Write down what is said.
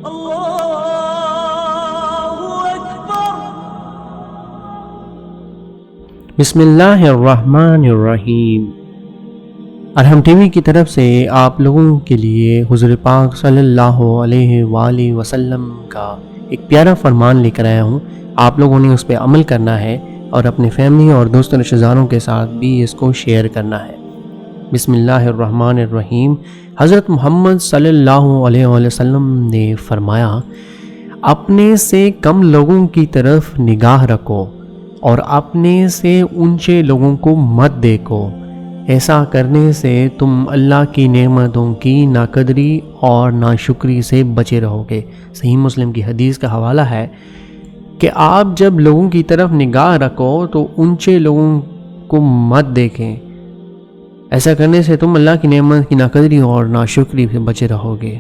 بسم اللہ الرحمن الرحیم۔ ارحم ٹی وی کی طرف سے آپ لوگوں کے لیے حضور پاک صلی اللہ علیہ وآلہ وسلم کا ایک پیارا فرمان لے کر آیا ہوں۔ آپ لوگوں نے اس پہ عمل کرنا ہے اور اپنے فیملی اور دوستوں رشتہ داروں کے ساتھ بھی اس کو شیئر کرنا ہے۔ بسم اللہ الرحمن الرحیم۔ حضرت محمد صلی اللہ علیہ وآلہ وسلم نے فرمایا، اپنے سے کم لوگوں کی طرف نگاہ رکھو اور اپنے سے اونچے لوگوں کو مت دیکھو۔ ایسا کرنے سے تم اللہ کی نعمتوں کی ناقدری اور ناشکری سے بچے رہو گے۔ صحیح مسلم کی حدیث کا حوالہ ہے کہ آپ جب لوگوں کی طرف نگاہ رکھو تو اونچے لوگوں کو مت دیکھیں۔ ایسا کرنے سے تم اللہ کی نعمت کی ناقدری اور ناشکری سے بچے رہو گے۔